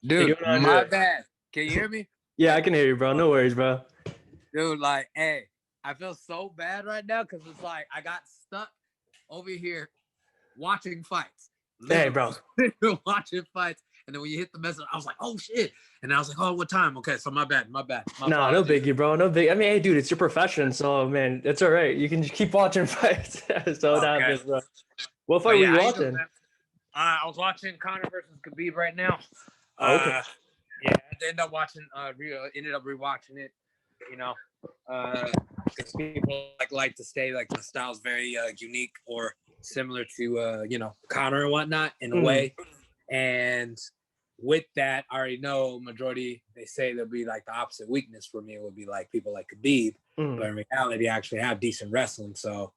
Hey, Dude, doing, my Andre? bad. Can you hear me? Yeah, I can hear you, bro. No worries, bro. Dude, like, hey, I feel so bad right now because it's like I got stuck over here watching fights. Hey, Literally bro. watching fights. And then when you hit the message, I was like, oh shit. And I was like, oh, what time? Okay, so my bad. My Nah, no apologies. biggie, bro. No big. I mean, hey, dude, it's your profession, so man, it's all right. You can just keep watching fights. So it Okay. happens, bro. What fight But were yeah, you how you doing, watching? man? I was watching Connor versus Khabib right now. Oh, okay. Uh yeah, I ended up watching ended up rewatching it, you know. Because people like to say like my style's very unique or similar to Connor and whatnot in a Mm, way. And with that, I already know majority they say there'll be like the opposite weakness for me would be like people like Khabib, but mm. in reality, I actually have decent wrestling. So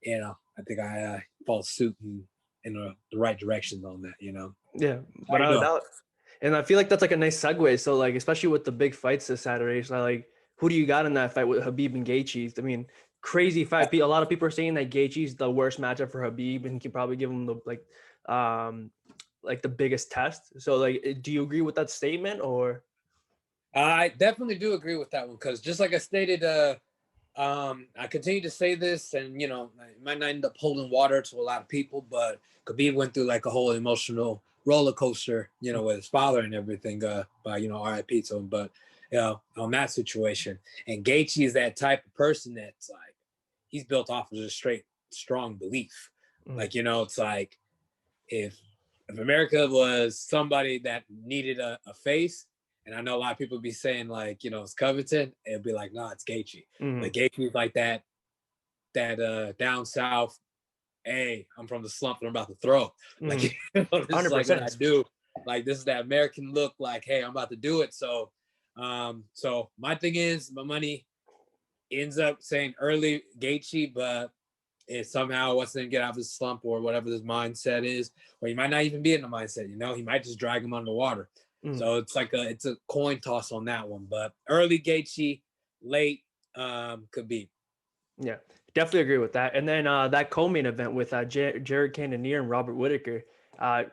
I think I fall suit in the right directions on that. Yeah, How but you doing? and I feel like that's like a nice segue. So like, especially with the big fights this Saturday, so like, who do you got in that fight with Habib and Gaethje? I mean, crazy fight. A lot of people are saying that Gaethje's the worst matchup for Habib, and he can probably give him um, like the biggest test. So like, do you agree with that statement or? I definitely do agree with that one because just like I stated, I continue to say this, and it might not end up holding water to a lot of people, but Khabib went through like a whole emotional roller coaster, with his father and everything. By R.I.P. to him, but on that situation, and Gaethje is that type of person that's like he's built off of a straight strong belief. Mm, Like it's like if America was somebody that needed a face, and I know a lot of people be saying like, it's Covington, it'd be like, nah, it's Gaethje. mm, But Gaethje's like that down south, hey, I'm from the slump and I'm about to throw. Like, mm, this is like what I 100%. do. Like this is that American look, like, hey, I'm about to do it. So my thing is my money ends up saying early Gaethje, but it somehow wants to get out of his slump or whatever his mindset is, or he might not even be in the mindset. He might just drag him underwater. Mm. So it's a coin toss on that one. But early Gaethje, late could be. Yeah, definitely agree with that. And then that co-main event with Jared Cannonier and Robert Whitaker,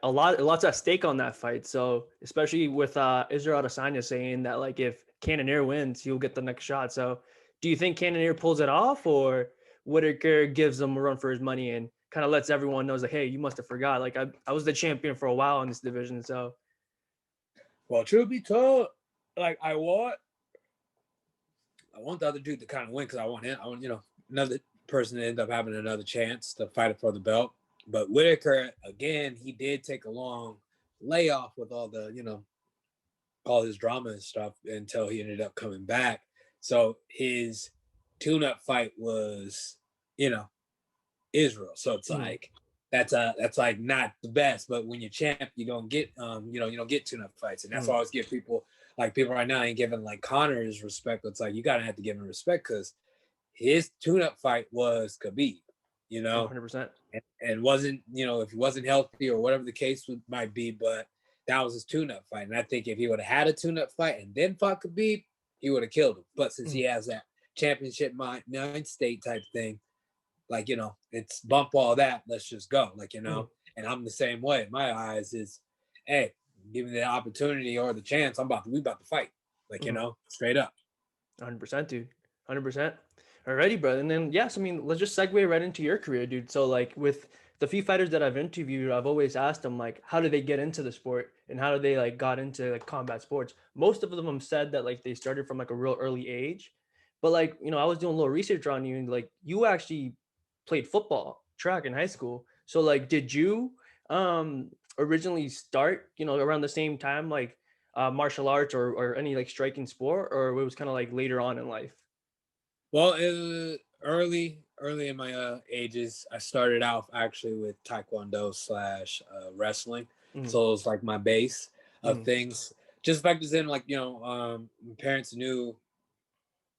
lots at stake on that fight. So especially with Israel Adesanya saying that like if Cannonier wins, he'll get the next shot. So do you think Cannonier pulls it off, or Whitaker gives him a run for his money and kind of lets everyone know like, hey, you must have forgot. Like I was the champion for a while in this division. So Well, truth be told, like I want the other dude to kind of win because I want him. I want another person to end up having another chance to fight it for the belt. But Whitaker, again, he did take a long layoff with all his drama and stuff until he ended up coming back. So his tune-up fight was, Israel. So it's mm, like that's like not the best. But when you're champ, you don't get you don't get tune-up fights, and that's why I mm, always give people like people right now ain't giving like Connor his respect. But it's like you gotta have to give him respect because his tune-up fight was Khabib, you know, 100%. and wasn't if he wasn't healthy or whatever the case might be, but that was his tune-up fight. And I think if he would have had a tune-up fight and then fought Khabib, he would have killed him. But since he Mm, has that championship mind state type thing, like it's bump all that, let's just go, like mm, and I'm the same way. My eyes is, hey, give me the opportunity or the chance, we about to fight, like mm. straight up. 100%, dude. 100%. Alrighty, brother. And then, yes, I mean, let's just segue right into your career, dude. So, like, with the few fighters that I've interviewed, I've always asked them, like, how did they get into the sport and how did they, like, got into, like, combat sports? Most of them said that, like, they started from, like, a real early age. But, like, I was doing a little research on you and, like, you actually played football, track in high school. So, like, did you originally start, around the same time, like, martial arts or any like striking sport, or it was kind of like later on in life? Well, it was early in my ages. I started out actually with taekwondo slash wrestling, Mm, so it was like my base of mm, things. Just back then, like my parents knew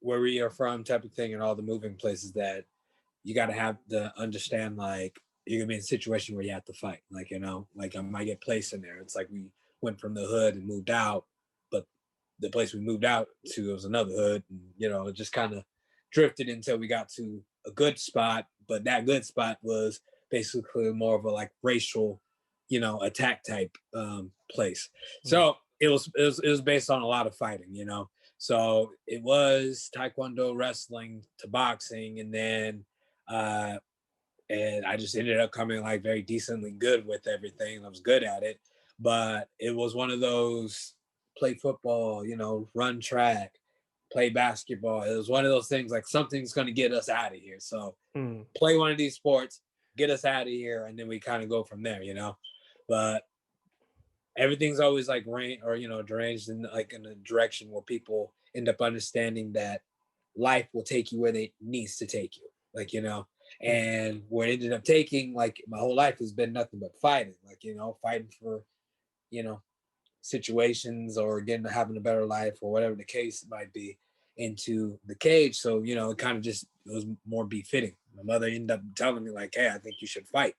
where we are from, type of thing, and all the moving places that you got to have to understand. Like you're gonna be in a situation where you have to fight. Like like I might get placed in there. It's like we went from the hood and moved out, but the place we moved out to was another hood, and it just kind of drifted until we got to a good spot. But that good spot was basically more of a like racial, attack type place. mm, So it was based on a lot of fighting, So it was taekwondo, wrestling to boxing, and then and I just ended up coming like very decently good with everything. I was good at it, but it was one of those play football, run track, play basketball. It was one of those things like something's going to get us out of here. So Mm. play one of these sports, get us out of here, and then we kind of go from there, But everything's always like rain or deranged in like in a direction where people end up understanding that life will take you where it needs to take you, and what it ended up taking, like my whole life has been nothing but fighting, fighting for you know situations or getting having a better life or whatever the case might be into the cage. So it kind of just it was more befitting. My mother ended up telling me like, hey, I think you should fight,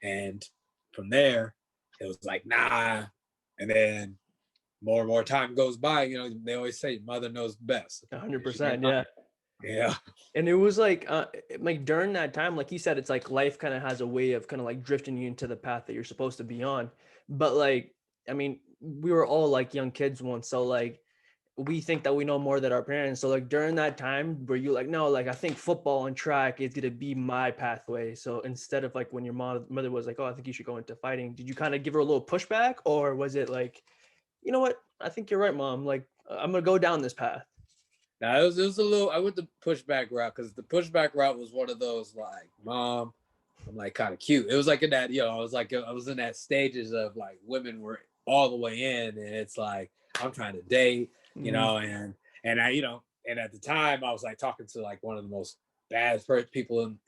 and from there it was like, nah. And then more and more time goes by, they always say mother knows best. 100%. Yeah. Yeah. And it was like during that time, like you said, it's like life kind of has a way of kind of like drifting you into the path that you're supposed to be on. But like, I mean, we were all like young kids once. So like, we think that we know more than our parents. So like during that time where you like, no, like I think football and track is gonna be my pathway. So instead of like when your mother was like, oh, I think you should go into fighting, did you kind of give her a little pushback, or was it like, you know what, I think you're right, mom. Like I'm gonna go down this path. Now it was a little. I went the pushback route because the pushback route was one of those like, mom, I'm like kind of cute. It was like in that, I was in that stages of like women were all the way in, and it's like I'm trying to date, Mm. and I, and at the time I was like talking to like one of the most bad people in,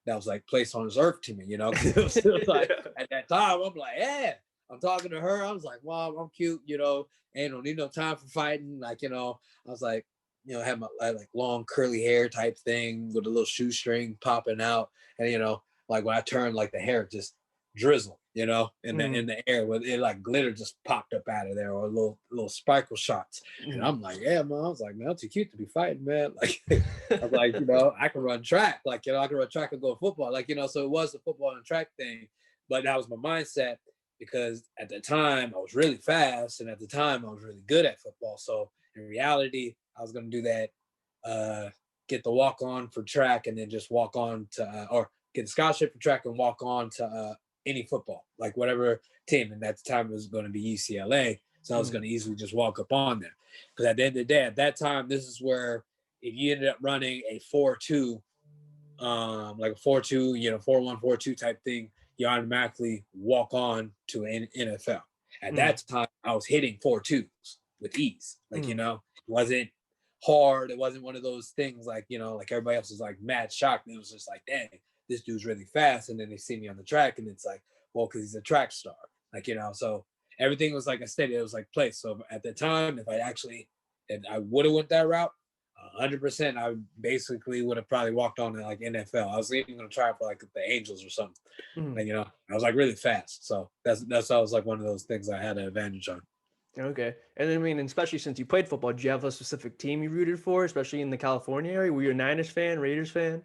that was like placed on this earth to me, it was like at that time I'm like, yeah, I'm talking to her. I was like, mom, I'm cute, ain't don't need no time for fighting, like, I was like, had I had like long curly hair type thing with a little shoestring popping out, and like when I turned, like the hair just drizzle, in the air with it, like glitter just popped up out of there, or little sparkle shots. And Mm. I'm like, yeah, man. I was like, man, I'm too cute to be fighting, man. Like, I was like, I can run track, like, I can run track and go football, like, so it was the football and track thing, but that was my mindset because at the time I was really fast, and at the time I was really good at football. So in reality, I was going to do that, get the walk on for track, and then just walk on to, or get the scholarship for track and walk on to any football, like whatever team. And at the time it was going to be UCLA. So I was going to easily just walk up on there. Because at the end of the day, at that time, this is where if you ended up running a 4-2, like a 4-2, 4-1, 4-2 type thing, you automatically walk on to an NFL. At that time, I was hitting 4-2s with ease. Like, it wasn't hard. It wasn't one of those things like, like everybody else was like mad shocked. And it was just like, dang, this dude's really fast. And then they see me on the track, and it's like, well, because he's a track star. Like, so everything was like a steady, it was like place. So at the time, if I would have went that route, 100%, I basically would have probably walked on to like NFL. I was even going to try for like the Angels or something. Mm. Like, I was like really fast. So that's always like one of those things I had an advantage on. Okay. And I mean, especially since you played football, do you have a specific team you rooted for, especially in the California area? Were you a Niners fan, Raiders fan?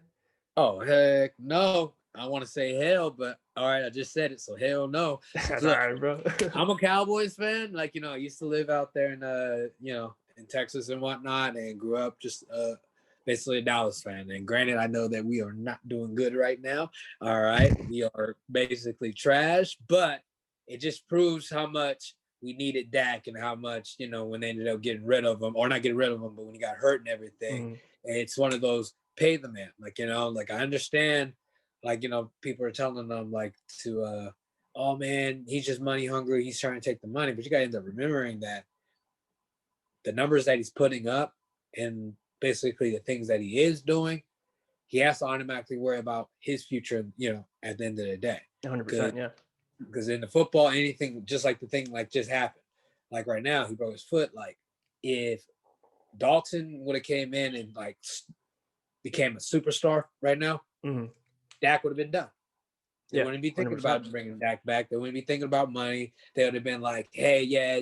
Oh, heck no. I want to say hell, but all right, I just said it, so hell no. That's all Look, right, bro. I'm a Cowboys fan. Like, I used to live out there in in Texas and whatnot, and grew up just basically a Dallas fan. And granted, I know that we are not doing good right now. All right. We are basically trash, but it just proves how much we needed Dak, and how much, when they ended up getting rid of him, or not getting rid of him, but when he got hurt and everything, it's one of those pay the man. Like, like I understand, like, people are telling them like to oh man, he's just money hungry, he's trying to take the money. But you gotta end up remembering that the numbers that he's putting up, and basically the things that he is doing, he has to automatically worry about his future, at the end of the day. 100%, yeah. Because in the football, anything, just like the thing like just happened. Like right now, he broke his foot. Like if Dalton would have came in and like became a superstar right now, Dak would have been done. They wouldn't be thinking 100%. about bringing Dak back. They wouldn't be thinking about money. They would have been like, hey, yeah,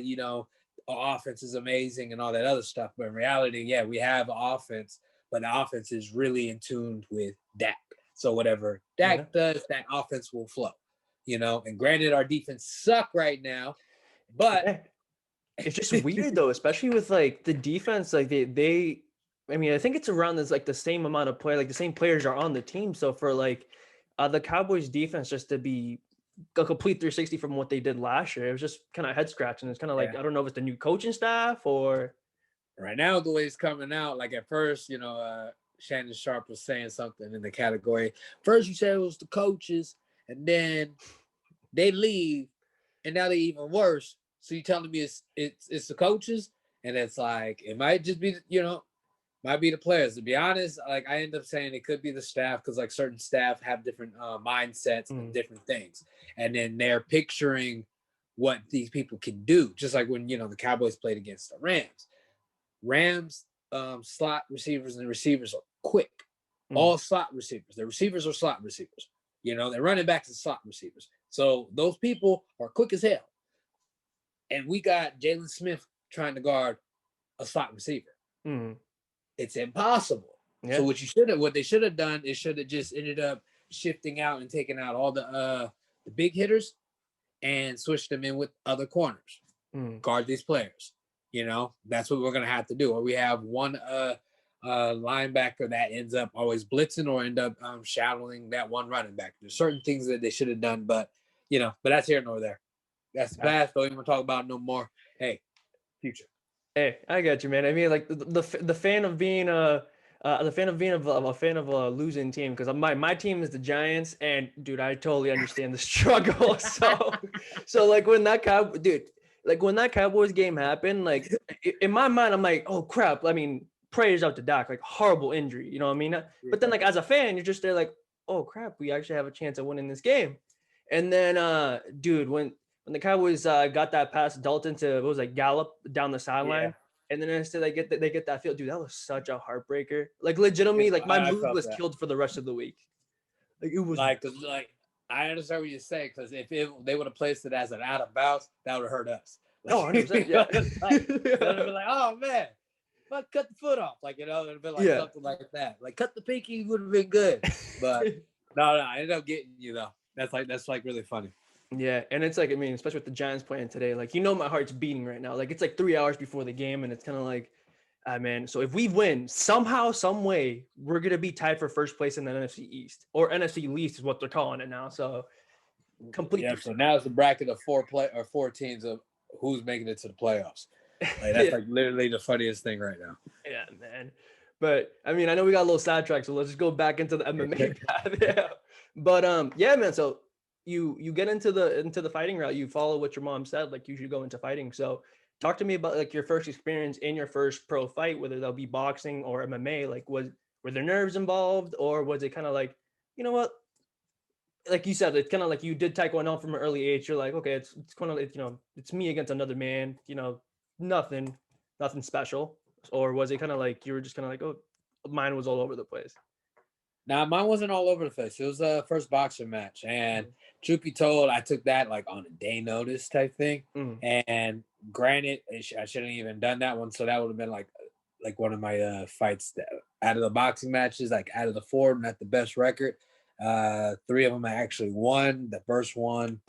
our offense is amazing and all that other stuff. But in reality, yeah, we have an offense, but the offense is really in tune with Dak. So whatever Dak does, that offense will flow. And granted, our defense suck right now, but It's just weird though, especially with like the defense. Like I mean, I think it's around this like the same amount of play, like the same players are on the team. So for like the Cowboys defense just to be a complete 360 from what they did last year, it was just kind of head scratching. It's kind of like Yeah. I don't know if it's the new coaching staff or Right now, the way it's coming out, like at first, Shannon Sharp was saying something in the category. First, you said it was the coaches, and then they leave, and now they even worse. So you telling me it's the coaches, and it's like it might just be might be the players. To be honest, like I end up saying it could be the staff because like certain staff have different mindsets and different things, and then they're picturing what these people can do. Just like when the Cowboys played against the Rams. Rams slot receivers and the receivers are quick. All slot receivers. The receivers are slot receivers. They're running backs and slot receivers. So those people are quick as hell. And we got Jalen Smith trying to guard a slot receiver. It's impossible. yeah. So what they should have done is should have just ended up shifting out and taking out all the big hitters and switched them in with other corners. Guard these players. That's what we're gonna have to do. Or we have one linebacker that ends up always blitzing or end up shadowing that one running back. There's certain things that they should have done, but that's here nor there. That's the past. Don't even talk about it no more. Hey, future. Hey, I got you, man. I mean, like the fan of being the fan of being a fan of a losing team because my team is the Giants, and dude, I totally understand the struggle. So like when that Cowboys game happened, like in my mind, I'm like, oh crap. I mean, prayers out to Dak, like horrible injury, you know what I mean? But then like as a fan, you're just there like, oh crap, we actually have a chance of winning this game. And then dude, when the Cowboys got that pass Dalton to what was like Gallup down the sideline, and then instead they get that field, dude, that was such a heartbreaker. Like legitimately, like my mood was killed for the rest of the week. Like it was like I understand what you say because if they would have placed it as an out of bounds, that would have hurt us. Like, 100%, yeah. They'd be like, oh man, but cut the foot off, like it'd be like something like that. Like cut the pinky would have been good, but no, I ended up getting you though. That's like really funny. Yeah, and it's like I mean, especially with the Giants playing today, like my heart's beating right now. Like it's like 3 hours before the game, and it's kind of like, man. So if we win somehow, some way, we're gonna be tied for first place in the NFC East or NFC least is what they're calling it now. So complete. Yeah. So now it's the bracket of four teams of who's making it to the playoffs. Like that's like literally the funniest thing right now. Yeah, man. But I mean, I know we got a little sidetracked, so let's just go back into the MMA path. Yeah. But yeah, man. So you get into the fighting route. You follow what your mom said, like you should go into fighting. So talk to me about like your first experience in your first pro fight, whether that'll be boxing or MMA. Like were there nerves involved, or was it kind of like, you know what? Like you said, it's kind of like you did Taekwondo from an early age. You're like, okay, it's kind of like, it's me against another man. Nothing special. Or was it kind of like you were just kind of like, oh, mine was all over the place? Now mine wasn't all over the place. It was a first boxing match, and truth be told, I took that like on a day notice type thing. And granted, I shouldn't even done that one, so that would have been like one of my fights that, out of the boxing matches, like out of the four, not the best record. 3 of them I actually won. The first one,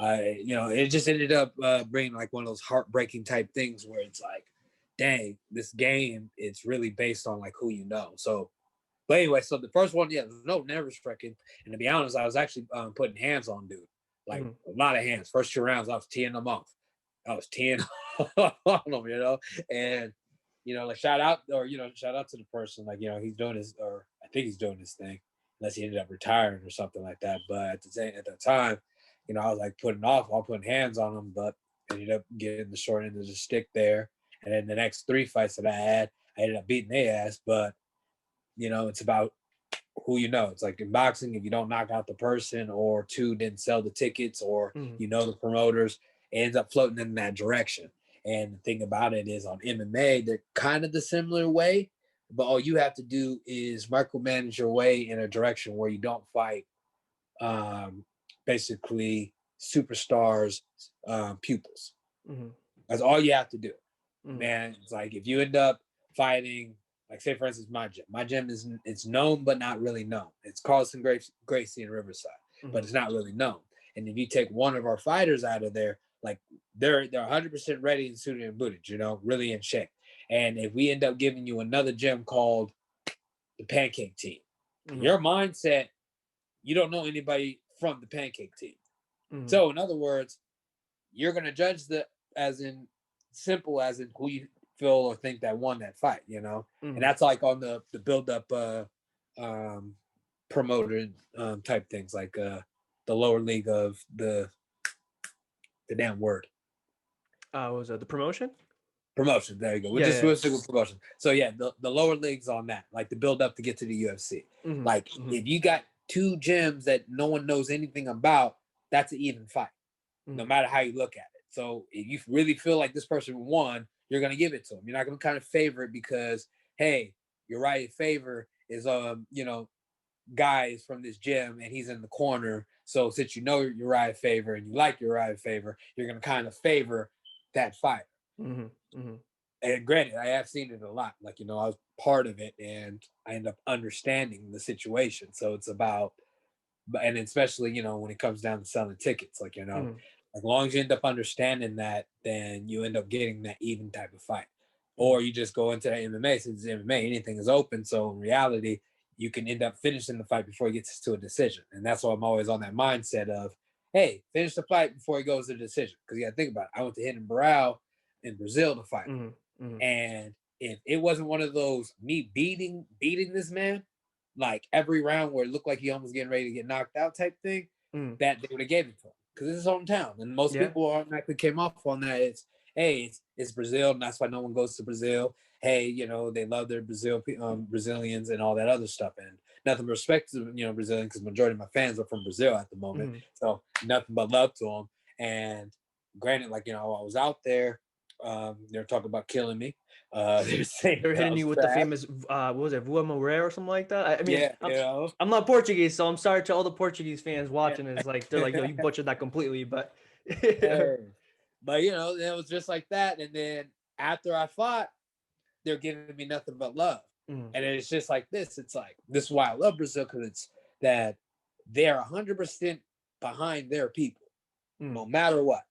it just ended up bringing like one of those heartbreaking type things where it's like, dang, this game, it's really based on like who you know. So, but anyway, so the first one, there's no nervous wrecking. And to be honest, I was actually putting hands on dude, like a lot of hands. First 2 rounds, I was teeing them off. I was teeing on them, and like shout out to the person, like he's doing his, or I think he's doing his thing, unless he ended up retiring or something like that. But at the time, I was like putting hands on him, but ended up getting the short end of the stick there. And then the next 3 fights that I had, I ended up beating their ass. But it's about who you know. It's like in boxing, if you don't knock out the person, or 2 didn't sell the tickets, or the promoters, it ends up floating in that direction. And the thing about it is, on MMA, they're kind of the similar way, but all you have to do is micromanage your way in a direction where you don't fight basically superstars pupils. That's all you have to do. Man, it's like if you end up fighting, like say for instance, my gym it's known but not really known. It's Carlson Gracie in Riverside, but it's not really known. And if you take one of our fighters out of there, like they're 100% ready and suited and booted, really in shape. And if we end up giving you another gym called the Pancake Team, your mindset, you don't know anybody from the Pancake Team. So in other words, you're gonna judge as in simple as in who you feel or think that won that fight, and that's like on the build up promoter type things, like the lower league of the damn word. What was that, the promotion? Promotion. There you go. We'll stick with promotion. So yeah, the lower leagues on that, like the build up to get to the UFC. Like if you got two gyms that no one knows anything about, that's an even fight, no matter how you look at it. So if you really feel like this person won, you're gonna give it to them. You're not gonna kind of favor it because, hey, Uriah Favor is guy is from this gym and he's in the corner. So since you know Uriah Favor and you like Uriah Favor, you're gonna kind of favor that fighter. And granted, I have seen it a lot. Like, I was part of it and I end up understanding the situation. So it's about, and especially, when it comes down to selling tickets, like, as long as you end up understanding that, then you end up getting that even type of fight. Or you just go into the MMA. Since it's MMA, anything is open. So in reality, you can end up finishing the fight before it gets to a decision. And that's why I'm always on that mindset of, hey, finish the fight before it goes to the decision. Because you got to think about it. I went to Hidden Barral in Brazil to fight. And if it wasn't one of those me beating this man, like every round where it looked like he almost getting ready to get knocked out type thing, that they would have gave it to him because it's his hometown. And most people automatically came off on that. It's Brazil, and that's why no one goes to Brazil. Hey, they love their Brazilians and all that other stuff. And nothing but respect to Brazilian, because majority of my fans are from Brazil at the moment. So nothing but love to them. And granted, like I was out there. They're talking about killing me. They're hitting you with the famous what was it, Ewell or something like that. I mean, I'm not Portuguese, so I'm sorry to all the Portuguese fans watching. Is like they're like, yo, you butchered that completely. But but it was just like that. And then after I fought, they're giving me nothing but love. And it's just like this. It's like, this is why I love Brazil, because it's that they're 100% behind their people, no matter what.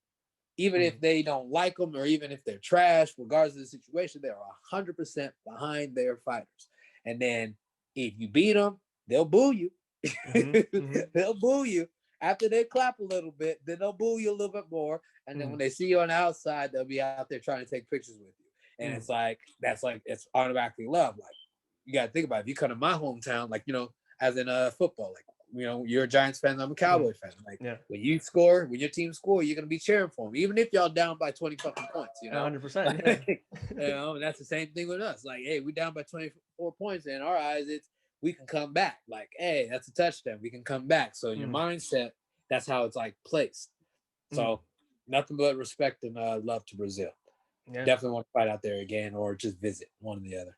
Even if they don't like them, or even if they're trash, regardless of the situation, they're 100% behind their fighters. And then if you beat them, they'll boo you. They'll boo you. After they clap a little bit, then they'll boo you a little bit more. And then when they see you on the outside, they'll be out there trying to take pictures with you. And it's like, it's automatically love. Like, you got to think about it. If you come to my hometown, like, as in football, like, you're a Giants fan, I'm a Cowboys fan. Like, when you score, when your team score, you're gonna be cheering for them, even if y'all down by 20 fucking points. 100%. And that's the same thing with us. Like, hey, we down by 24 points, and in our eyes, it's we can come back. Like, hey, that's a touchdown. We can come back. So your mindset, that's how it's like placed. So nothing but respect and love to Brazil. Definitely want to fight out there again, or just visit, one or the other.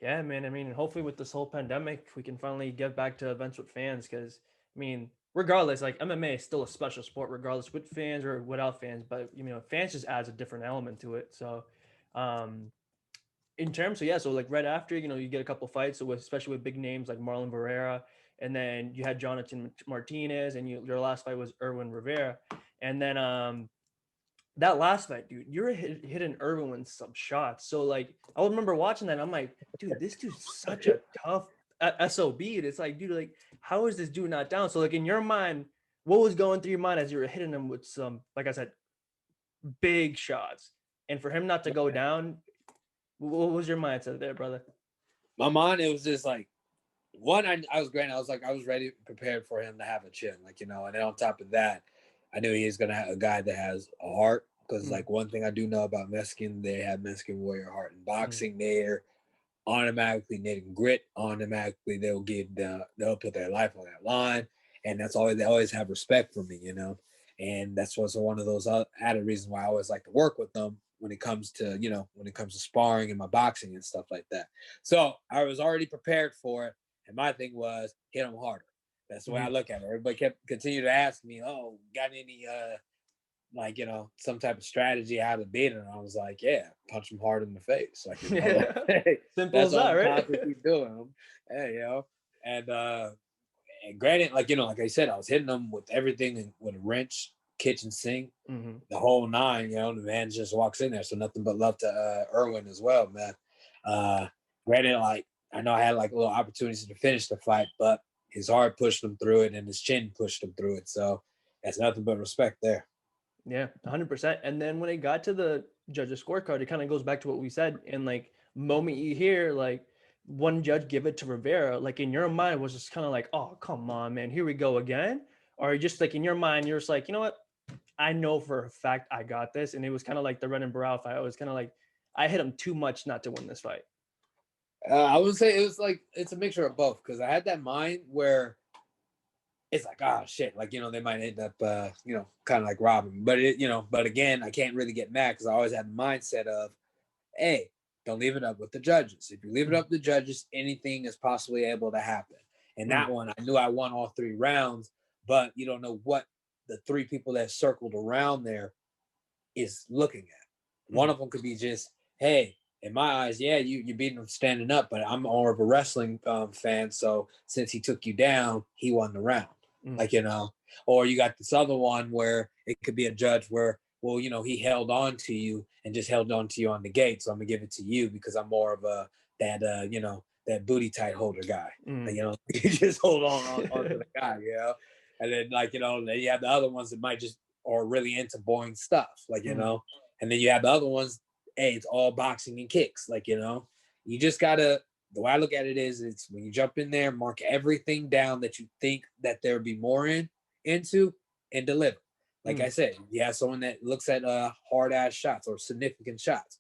Yeah, man. I mean, hopefully with this whole pandemic, we can finally get back to events with fans. Because I mean, regardless, like MMA is still a special sport, regardless with fans or without fans. But fans just adds a different element to it. So, in terms of so like right after you get a couple fights, so especially with big names like Marlon Barrera, and then you had Jonathan Martinez, and your last fight was Irwin Rivera, and then that last fight, dude, you're hitting Irwin with some shots. So like, I remember watching that. I'm like, dude, this dude's such a tough SOB. And it's like, dude, like, how is this dude not down? So like, in your mind, what was going through your mind as you were hitting him with some, like I said, big shots, and for him not to go down? What was your mindset there, brother? My mind, it was just like, one, I was granted, I was ready, prepared for him to have a chin, like, and then on top of that, I knew he was gonna have a guy that has a heart, because like one thing I do know about Mexican, they have Mexican warrior heart. In boxing, they're automatically knitting grit. Automatically, they'll put their life on that line, and that's always, they always have respect for me, and that's what's one of those added reasons why I always like to work with them when it comes to sparring and my boxing and stuff like that. So I was already prepared for it, and my thing was hit them harder. That's the way I look at it. Everybody continued to ask me, "Oh, got any some type of strategy how to beat him?" I was like, "Yeah, punch him hard in the face." Like, Simple as that, right? Keep doing them. Hey, and granted, like I said, I was hitting them with everything, and with a wrench, kitchen sink, Mm-hmm. the whole nine. You know, the man just walks in there. So nothing but love to Irwin as well, man. Granted, like I know I had like little opportunities to finish the fight, but his heart pushed him through it, and his chin pushed him through it. So that's nothing but respect there. Yeah, 100%. And then when it got to the judges scorecard, it kind of goes back to what we said. And like, moment you hear like one judge give it to Rivera, like in your mind was just kind of like, oh, come on, man, here we go again. Or just like in your mind, you're just like, you know what? I know for a fact I got this. And it was kind of like the Ren and Barrow fight. I was kind of like, I hit him too much not to win this fight. I would say it was like it's a mixture of both because I had that mind where it's like, oh shit, like they might end up kind of like robbing me. But but again, I can't really get mad because I always had the mindset of, hey, don't leave it up with the judges. If you leave it up to the judges, anything is possibly able to happen. And that one, I knew I won all 3 rounds, but you don't know what the 3 people that circled around there is looking at. One of them could be just, hey, in my eyes, yeah, you beating him standing up, but I'm more of a wrestling fan. So since he took you down, he won the round. Like, or you got this other one where it could be a judge where, well, he held on to you and just held on to you on the gate. So I'm gonna give it to you because I'm more of that booty tight holder guy. Like, you just hold on to the guy, and then then you have the other ones that might just are really into boring stuff, like, and then you have the other ones, hey, it's all boxing and kicks, like, you just gotta, the way I look at it is it's when you jump in there, mark everything down that you think that there would be more into and deliver. Like I said, you have someone that looks at hard ass shots or significant shots,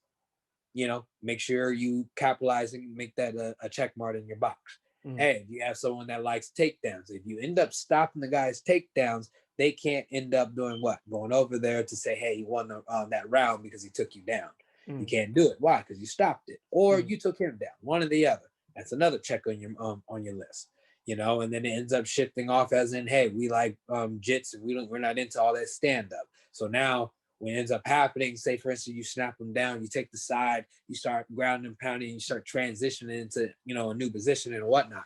make sure you capitalize and make that a check mark in your box. Hey, if you have someone that likes takedowns, if you end up stopping the guy's takedowns, they can't end up doing what? Going over there to say, hey, he won that round because he took you down. You can't do it. Why? Because you stopped it, or you took him down. One or the other. That's another check on your list. And then it ends up shifting off as in, hey, we like jits, and we're not into all that stand up. So now when it ends up happening, say for instance, you snap them down, you take the side, you start grounding and pounding, you start transitioning into a new position and whatnot.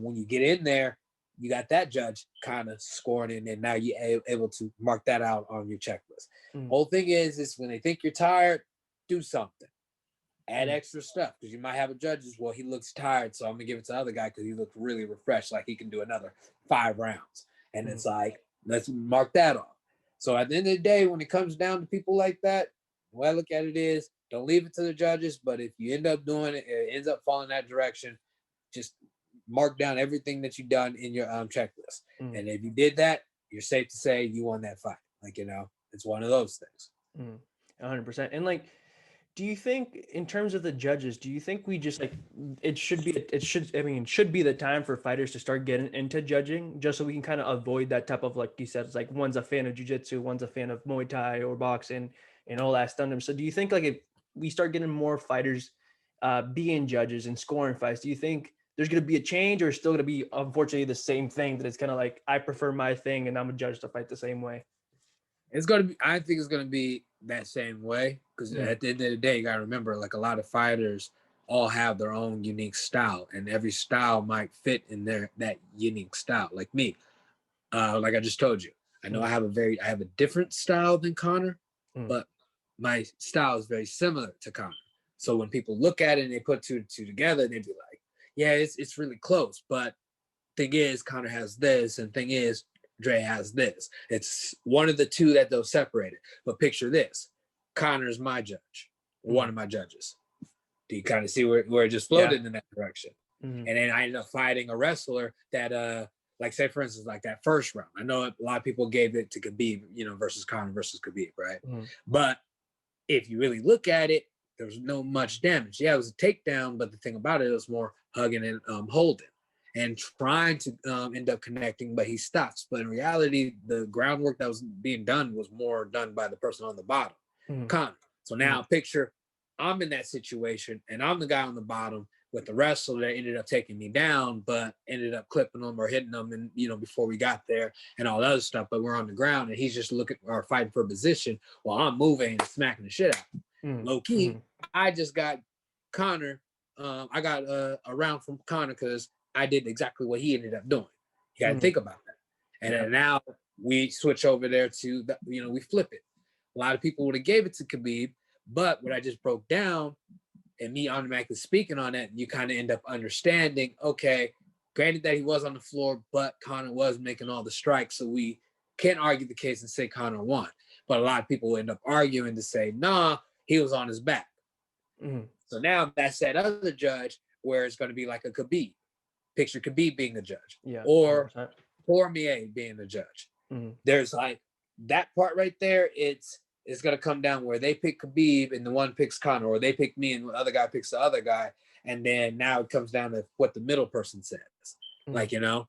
When you get in there, you got that judge kind of scoring in, and now you're able to mark that out on your checklist. Whole thing is when they think you're tired, do something. Add extra stuff because you might have a judge as well. He looks tired, so I'm gonna give it to the other guy because he looks really refreshed, like he can do another 5 rounds. And it's like, let's mark that off. So at the end of the day, when it comes down to people like that, the way I look at it is, don't leave it to the judges. But if you end up doing it, it ends up falling that direction. Just mark down everything that you've done in your checklist. And if you did that, you're safe to say you won that fight. Like, it's one of those things. 100%. And like, do you think in terms of the judges, do you think we just like it should be the time for fighters to start getting into judging just so we can kind of avoid that type of, like you said, it's like one's a fan of jiu-jitsu, one's a fan of Muay Thai or boxing and all that stuff. So do you think like if we start getting more fighters being judges and scoring fights, do you think there's going to be a change, or still going to be unfortunately the same thing that it's kind of like I prefer my thing and I'm a judge to fight the same way? It's gonna be. I think it's gonna be that same way because at the end of the day, you gotta remember, like a lot of fighters all have their own unique style, and every style might fit in that unique style. Like me, like I just told you, I know I have a different style than Connor, but my style is very similar to Connor. So when people look at it and they put two together, they'd be like, yeah, it's really close. But thing is, Connor has this, and thing is, Dre has this. It's one of the two that they'll separate it. But picture this: Connor's my judge, one of my judges. Do you kind of see where it just floated in that direction? And then I ended up fighting a wrestler that, like, say for instance, like that first round. I know a lot of people gave it to Khabib, versus Connor versus Khabib, right? But if you really look at it, there was no much damage. Yeah, it was a takedown, but the thing about it was more hugging and holding and trying to end up connecting, but he stops. But in reality, the groundwork that was being done was more done by the person on the bottom, Connor. So now picture I'm in that situation, and I'm the guy on the bottom with the wrestler that ended up taking me down, but ended up clipping him or hitting him, and before we got there and all that other stuff. But we're on the ground, and he's just looking or fighting for position while I'm moving and smacking the shit out. Low key, I just got Connor. I got a round from Connor because I did exactly what he ended up doing. You got to think about that. And then now we switch over there to the, we flip it. A lot of people would have gave it to Khabib, but what I just broke down and me automatically speaking on that, you kind of end up understanding, okay, granted that he was on the floor, but Conor was making all the strikes. So we can't argue the case and say Conor won. But a lot of people will end up arguing to say, nah, he was on his back. Mhm. So now that's that other judge where it's going to be like a Khabib. Picture Khabib being the judge. Yeah. Or 100%. Cormier being the judge. Mhm. There's like that part right there. It's gonna come down where they pick Khabib and the one picks Conor, or they pick me and the other guy picks the other guy, and then now it comes down to what the middle person says, like and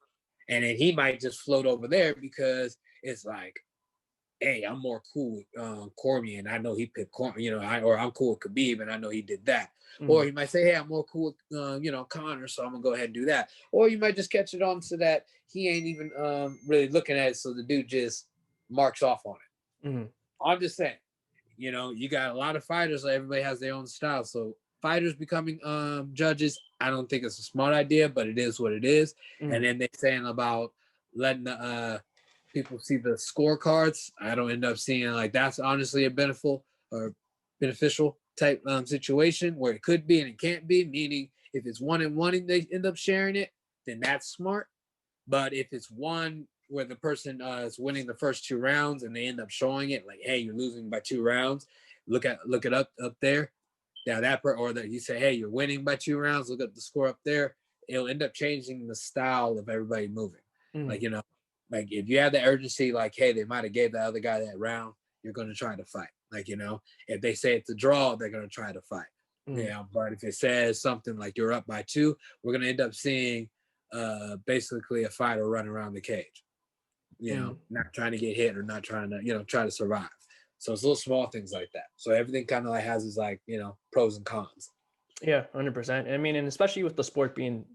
then he might just float over there because it's like, hey, I'm more cool with Cormier, and I know he picked Cormier, or I'm cool with Khabib, and I know he did that. Or he might say, hey, I'm more cool with Conor, so I'm gonna go ahead and do that. Or you might just catch it on so that he ain't even really looking at it, so the dude just marks off on it. Mhm. I'm just saying, you got a lot of fighters, so everybody has their own style. So fighters becoming judges, I don't think it's a smart idea, but it is what it is. And then they're saying about letting the people see the scorecards. I don't end up seeing like that's honestly a beneficial type situation where it could be and it can't be. Meaning, if it's 1-1 and they end up sharing it, then that's smart. But if it's one where the person is winning the first 2 rounds and they end up showing it, like, hey, you're losing by 2 rounds, look it up there. Now or that you say, hey, you're winning by 2 rounds, look at the score up there. It'll end up changing the style of everybody moving. Like, like if you have the urgency, like, hey, they might have gave the other guy that round, you're going to try to fight. Like, if they say it's a draw, they're going to try to fight. Yeah, but if it says something like you're up by 2, we're going to end up seeing basically a fighter run around the cage, not trying to get hit or not trying to, try to survive. So it's little small things like that. So everything kind of like has its like, pros and cons. Yeah, 100%. I mean, and especially with the sport being,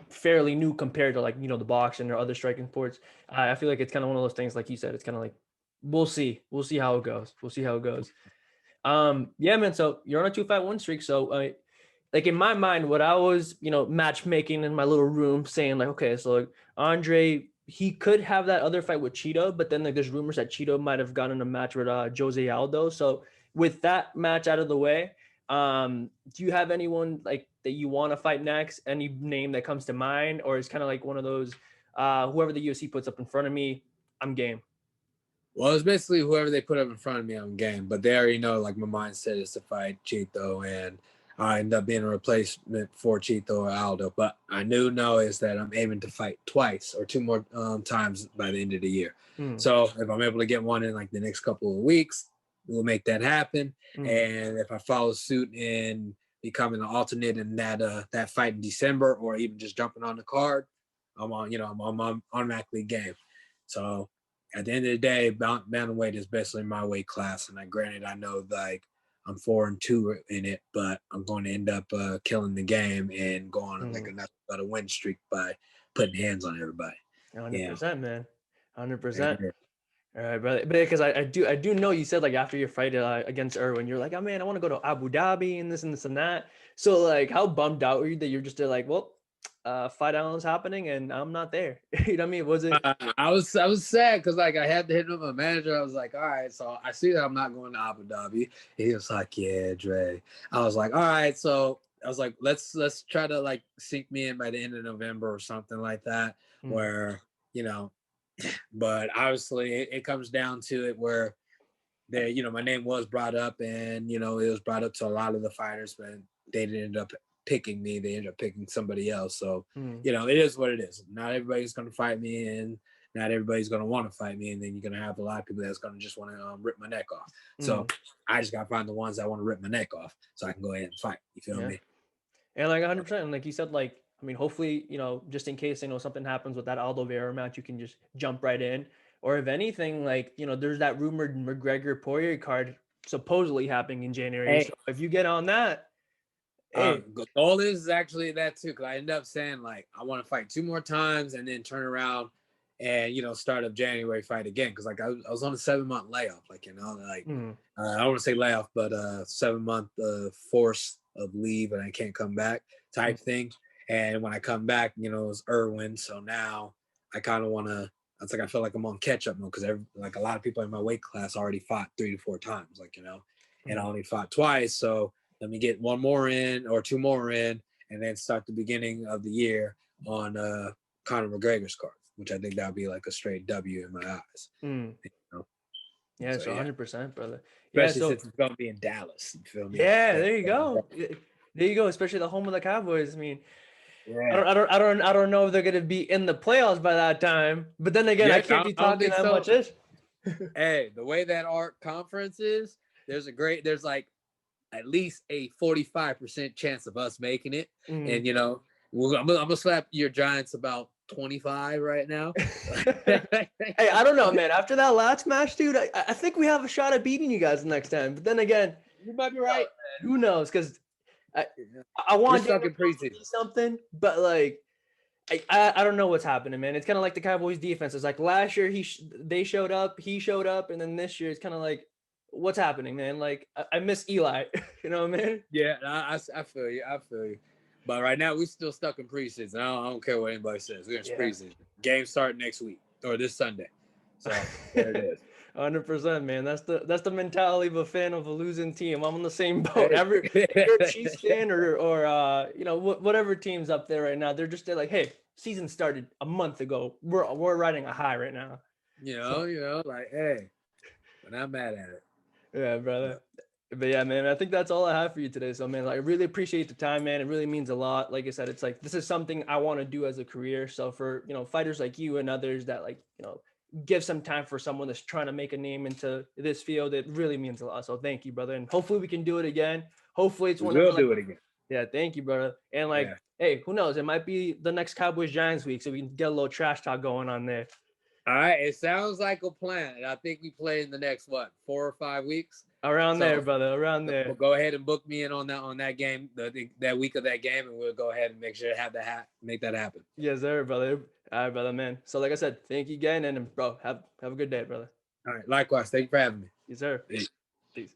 fairly new compared to like, the boxing or other striking sports, I feel like it's kind of one of those things, like you said, it's kind of like, we'll see how it goes. We'll see how it goes. Yeah, man. So you're on a 2-fight win streak. So, like in my mind, what I was, matchmaking in my little room saying like, okay, so like Andre, he could have that other fight with Cheeto, but then like there's rumors that Cheeto might have gotten a match with Jose Aldo. So with that match out of the way, do you have anyone like that you want to fight next? Any name that comes to mind, or is kind of like one of those, whoever the UFC puts up in front of me, I'm game. Well, it's basically whoever they put up in front of me on game, but they already know like my mindset is to fight Cheeto, and I end up being a replacement for Cheeto or Aldo. But I know is that I'm aiming to fight twice or 2 more times by the end of the year. So if I'm able to get one in like the next couple of weeks, we'll make that happen. And if I follow suit in becoming an alternate in that fight in December, or even just jumping on the card, I'm automatically game. So at the end of the day, bantamweight is basically my weight class. And granted, I know like I'm 4-2 in it, but I'm going to end up killing the game and go on like another win streak by putting hands on everybody. 100%, man. 100%. All right, brother. But because I do know you said like after your fight against Irwin, you're like, oh man, I want to go to Abu Dhabi and this and that. So like, how bummed out were you that you're just like, well, Fight Island's happening and I'm not there? You know what I mean? Was it? I was sad because like I had to hit up my manager. I was like, all right, so I see that I'm not going to Abu Dhabi. He was like, yeah, Dre. I was like, all right, so I was like, let's try to like sink me in by the end of November or something like that, where but obviously it comes down to it where my name was brought up, and it was brought up to a lot of the fighters, but they didn't end up picking me. They ended up picking somebody else. So it is what it is. Not everybody's going to fight me, and not everybody's going to want to fight me, and then you're going to have a lot of people that's going to just want to rip my neck off. So I just got to find the ones that want to rip my neck off so I can go ahead and fight. You feel me? And like 100%, and like you said, like I mean, hopefully, just in case something happens with that Aldo Vera match, you can just jump right in. Or if anything, like there's that rumored McGregor Poirier card supposedly happening in January. Hey, so if you get on that, hey, goal is actually that too, because I ended up saying like I want to fight 2 more times and then turn around and start of January fight again, because like I was on a 7-month layoff, like I don't want to say layoff, but 7-month force of leave and I can't come back type thing. And when I come back, it was Irwin. So now I kind of want to it's like I feel like I'm on catch up mode because like a lot of people in my weight class already fought 3 to 4 times, like and I only fought twice. So let me get one more in or two more in, and then start the beginning of the year on Conor McGregor's card, which I think that would be like a straight W in my eyes. Mm. You know? Yeah, So so 100%, brother. Yeah, especially so since it's gonna be in Dallas. You feel me? yeah, there you go. There you go. Especially the home of the Cowboys. I mean, Yeah. I don't know if they're gonna be in the playoffs by that time. But then again, I Yeah, can't be I don't talking think that so. much ish. Hey, the way that our conference is, there's like at least a 45% chance of us making it. Mm. And I'm gonna slap your Giants about 25 right now. Hey, I don't know, man. After that last match, dude, I think we have a shot at beating you guys next time. But then again, You might be right. who knows? Because I I We're want stuck Daniel in Jones to preseason. be something, but like I don't know what's happening, man. It's kind of like the Cowboys defense. It's like last year they showed up, he showed up, and then this year it's kind of like what's happening, man. Like I miss Eli, you know what I mean? Yeah, I feel you. I feel you. But right now, we're still stuck in preseason. I don't care what anybody says. We're in Yeah. preseason. Games start next week or this Sunday. So there it is. 100%, man. That's the mentality of a fan of a losing team. I'm on the same boat. Hey. If you're a Chiefs fan or whatever team's up there right now, they're like, hey, season started a month ago. We're riding a high right now. Like, hey, but I'm mad at it. Yeah, brother. But yeah, man, I think that's all I have for you today. So, man, like, I really appreciate the time, man. It really means a lot. Like I said, it's like this is something I want to do as a career. So, for fighters like you and others that give some time for someone that's trying to make a name into this field, it really means a lot. So, thank you, brother. And hopefully, we can do it again. Hopefully, it's We whenever will like, do it again. yeah, thank you, brother. And like, Yeah. hey, who knows? It might be the next Cowboys Giants week, so we can get a little trash talk going on there. All right. It sounds like a plan. And I think we play in the next 4 or 5 weeks. Around there, brother. Around there. We'll go ahead and book me in on that game, that week of that game, and we'll go ahead and make sure to make that happen. Yes, sir, brother. All right, brother, man. So, like I said, thank you again, and bro, have a good day, brother. All right. Likewise. Thank you for having me. Yes, sir. Peace. Peace.